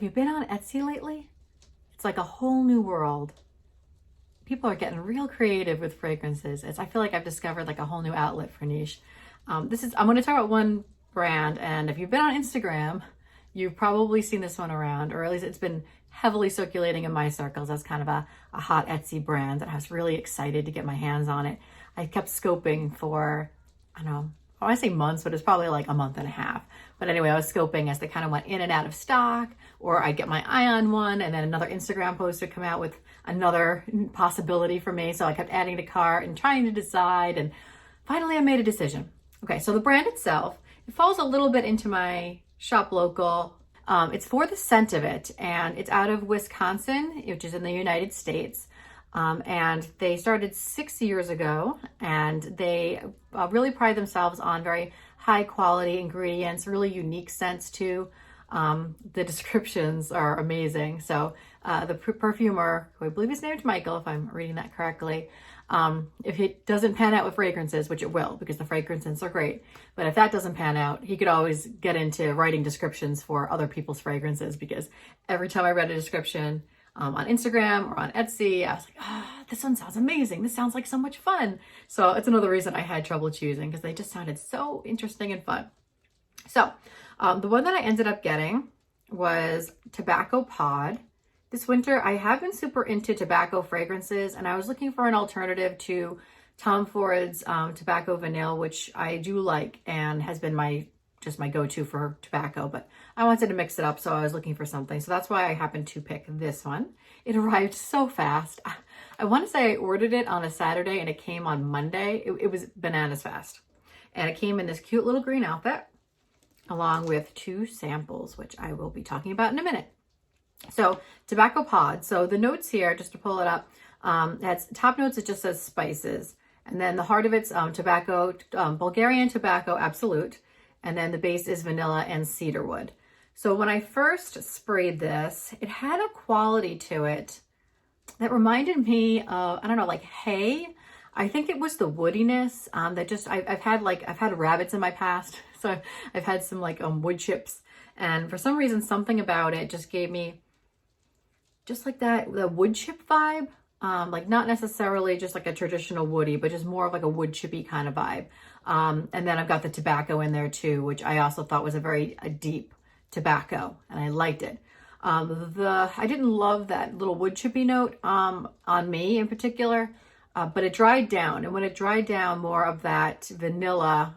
Have you been on Etsy lately? It's like a whole new world. People are getting real creative with fragrances. I feel like I've discovered like a whole new outlet for niche. I'm going to talk about one brand, and if you've been on Instagram, you've probably seen this one around, or at least it's been heavily circulating in my circles as kind of a hot Etsy brand that I was really excited to get my hands on it. I kept scoping for, I don't know, I want to say months, but it's probably like a month and a half. But anyway, I was scoping as they kind of went in and out of stock, or I'd get my eye on one and then another Instagram post would come out with another possibility for me. So I kept adding to cart and trying to decide, and finally I made a decision. Okay, so the brand itself, it falls a little bit into my shop local. It's For the Scent of It, and it's out of Wisconsin, which is in the United States. And they started 6 years ago, and they really pride themselves on very high quality ingredients, really unique scents too. The descriptions are amazing. So the perfumer, who I believe his name is Michael, if I'm reading that correctly, if it doesn't pan out with fragrances, which it will, because the fragrances are great, but if that doesn't pan out, he could always get into writing descriptions for other people's fragrances, because every time I read a description on Instagram or on Etsy, I was like, this one sounds amazing. This sounds like so much fun. So it's another reason I had trouble choosing, because they just sounded so interesting and fun. So the one that I ended up getting was Tobacco Pod. This winter, I have been super into tobacco fragrances, and I was looking for an alternative to Tom Ford's Tobacco Vanille, which I do like and has been just my go-to for tobacco, but I wanted to mix it up, so I was looking for something. So that's why I happened to pick this one. It arrived so fast. I want to say I ordered it on a Saturday and it came on Monday. It was bananas fast. And it came in this cute little green outfit along with 2 samples, which I will be talking about in a minute. So Tobacco Pod. So the notes here, just to pull it up, that's top notes, it just says spices. And then the heart of it's tobacco, Bulgarian tobacco absolute. And then the base is vanilla and cedarwood. So when I first sprayed this, it had a quality to it that reminded me of, I don't know, like hay. I think it was the woodiness that just, I've had rabbits in my past. So I've had some like wood chips. And for some reason, something about it just gave me just like the wood chip vibe. Like not necessarily just like a traditional woody, but just more of like a wood chippy kind of vibe. And then I've got the tobacco in there too, which I also thought was a deep tobacco, and I liked it. I didn't love that little wood chippy note on me in particular, but it dried down. And when it dried down, more of that vanilla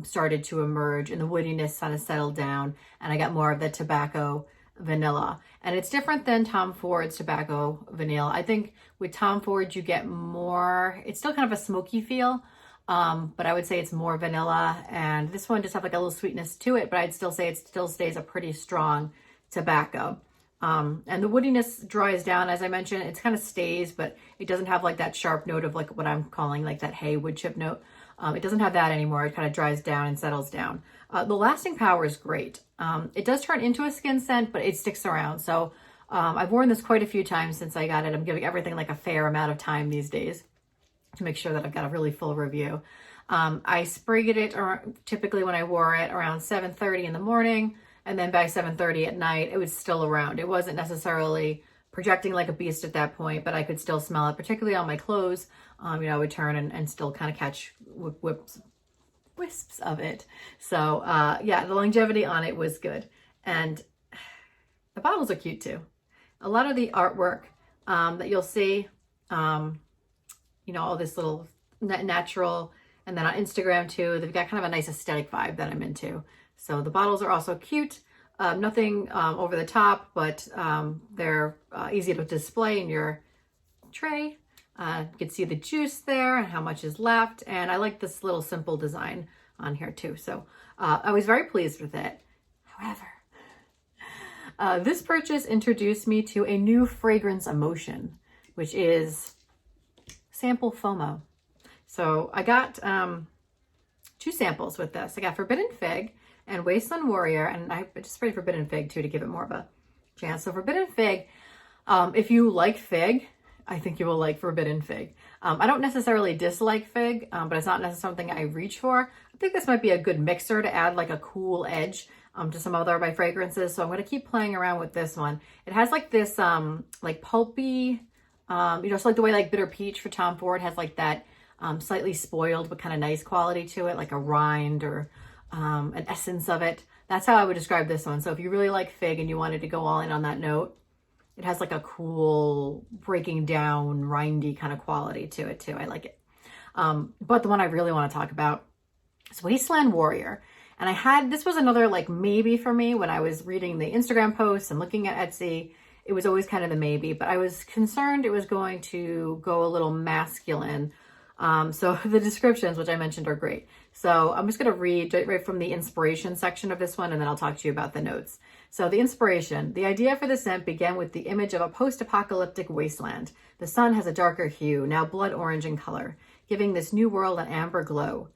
started to emerge, and the woodiness kind of settled down, and I got more of the tobacco vanilla. And it's different than Tom Ford's tobacco vanilla. I think with Tom Ford, you get more, it's still kind of a smoky feel, but I would say it's more vanilla. And this one just have like a little sweetness to it, but I'd still say it still stays a pretty strong tobacco. And the woodiness dries down, as I mentioned. It kind of stays, but it doesn't have like that sharp note of like what I'm calling like that hay wood chip note. It doesn't have that anymore. It kind of dries down and settles down. The lasting power is great. It does turn into a skin scent, but it sticks around. So I've worn this quite a few times since I got it. I'm giving everything like a fair amount of time these days to make sure that I've got a really full review. I sprayed it typically when I wore it around 7:30 in the morning, and then by 7:30 at night, it was still around. It wasn't necessarily projecting like a beast at that point, but I could still smell it, particularly on my clothes. I would turn and still kind of catch wisps of it. So yeah, the longevity on it was good. And the bottles are cute too. A lot of the artwork that you'll see, all this little natural, and then on Instagram too, they've got kind of a nice aesthetic vibe that I'm into. So the bottles are also cute. Nothing over the top, but they're easy to display in your tray. You can see the juice there and how much is left. And I like this little simple design on here too. So I was very pleased with it. However, this purchase introduced me to a new fragrance emotion, which is sample FOMO. So I got 2 samples with this. I got Forbidden Fig and Wasteland Warrior, and I just sprayed Forbidden Fig too to give it more of a chance. So Forbidden Fig, if you like fig, I think you will like Forbidden Fig. I don't necessarily dislike fig, but it's not necessarily something I reach for. I think this might be a good mixer to add like a cool edge to some other of my fragrances. So I'm going to keep playing around with this one. It has like this like pulpy, so like the way like Bitter Peach for Tom Ford has like that slightly spoiled but kind of nice quality to it, like a rind or an essence of it. That's how I would describe this one. So if you really like fig and you wanted to go all in on that note, it has like a cool breaking down rindy kind of quality to it too. I like it. But the one I really want to talk about is Wasteland Warrior. And this was another like maybe for me when I was reading the Instagram posts and looking at Etsy. It was always kind of the maybe, but I was concerned it was going to go a little masculine. So the descriptions, which I mentioned, are great. So I'm just going to read right from the inspiration section of this one, and then I'll talk to you about the notes. So the inspiration, the idea for the scent began with the image of a post-apocalyptic wasteland. The sun has a darker hue, now blood orange in color, giving this new world an amber glow.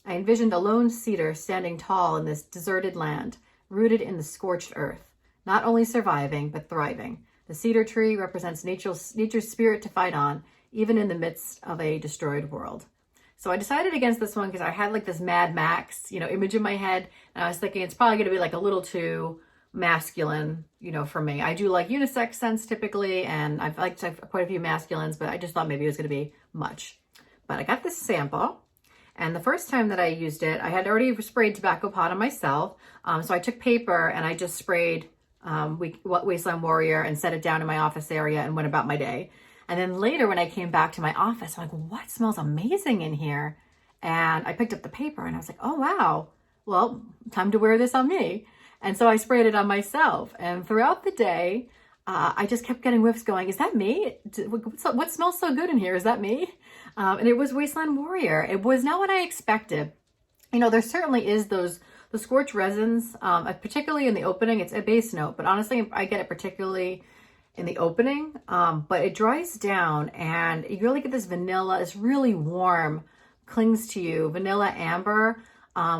I envisioned a lone cedar standing tall in this deserted land, rooted in the scorched earth, not only surviving, but thriving. The cedar tree represents nature's spirit to fight on, even in the midst of a destroyed world. So I decided against this one because I had like this Mad Max, image in my head. And I was thinking it's probably going to be like a little too masculine, for me. I do like unisex scents typically, and I've liked quite a few masculines, but I just thought maybe it was going to be much. But I got this sample, and the first time that I used it, I had already sprayed tobacco pod on myself. So I took paper and I just sprayed Wasteland Warrior and set it down in my office area and went about my day. And then later when I came back to my office, I'm like, what smells amazing in here? And I picked up the paper and I was like, oh, wow. Well, time to wear this on me. And so I sprayed it on myself. And throughout the day, I just kept getting whiffs going, is that me? What smells so good in here? Is that me? And it was Wasteland Warrior. It was not what I expected. There certainly is the scorch resins, particularly in the opening. It's a base note, but honestly, I get it particularly in the opening, but it dries down and you really get this vanilla. It's really warm, clings to you, vanilla amber,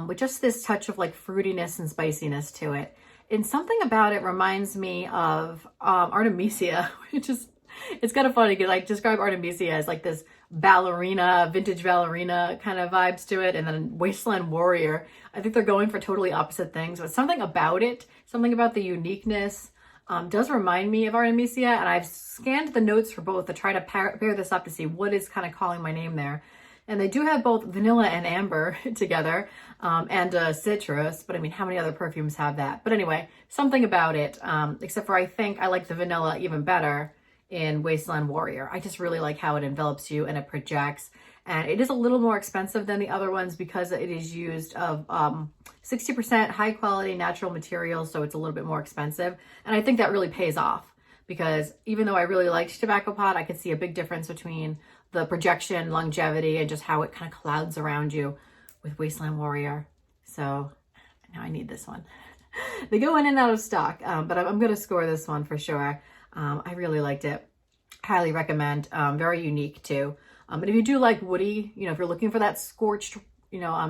with just this touch of like fruitiness and spiciness to it. And something about it reminds me of Artemisia, which is, it's kind of funny because I describe Artemisia as like this vintage ballerina kind of vibes to it. And then Wasteland Warrior, I think they're going for totally opposite things, but something about it, something about the uniqueness, does remind me of Artemisia, and I've scanned the notes for both to try to pair this up to see what is kind of calling my name there. And they do have both vanilla and amber together, and citrus, but I mean, how many other perfumes have that? But anyway, something about it, except for I think I like the vanilla even better in Wasteland Warrior. I just really like how it envelops you and it projects. And it is a little more expensive than the other ones because it is used of 60% high quality natural materials, so it's a little bit more expensive. And I think that really pays off because even though I really liked tobacco pod, I could see a big difference between the projection, longevity, and just how it kind of clouds around you with Wasteland Warrior. So now I need this one. They go in and out of stock, but I'm going to score this one for sure. I really liked it. Highly recommend. Very unique too. But if you do like woody, if you're looking for that scorched,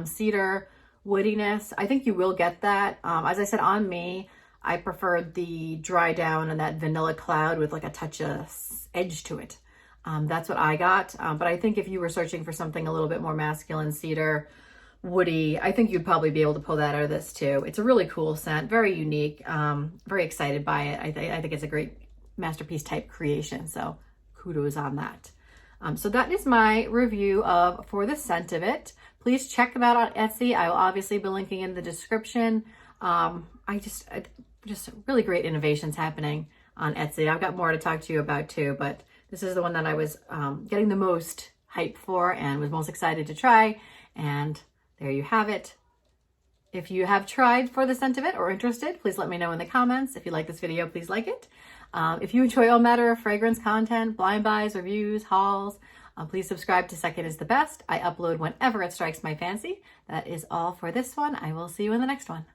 cedar woodiness, I think you will get that. As I said, on me, I preferred the dry down and that vanilla cloud with like a touch of edge to it. That's what I got. But I think if you were searching for something a little bit more masculine, cedar, woody, I think you'd probably be able to pull that out of this too. It's a really cool scent, very unique. Very excited by it. I think it's a great masterpiece type creation. So kudos on that. So that is my review of For the Scent of It. Please check them out on Etsy. I will obviously be linking in the description. Just really great innovations happening on Etsy. I've got more to talk to you about too, but this is the one that I was getting the most hype for and was most excited to try. And there you have it. If you have tried For the Scent of It or interested, please let me know in the comments. If you like this video, please like it. If you enjoy all matter of fragrance content, blind buys, reviews, hauls, please subscribe to Second is the Best. I upload whenever it strikes my fancy. That is all for this one. I will see you in the next one.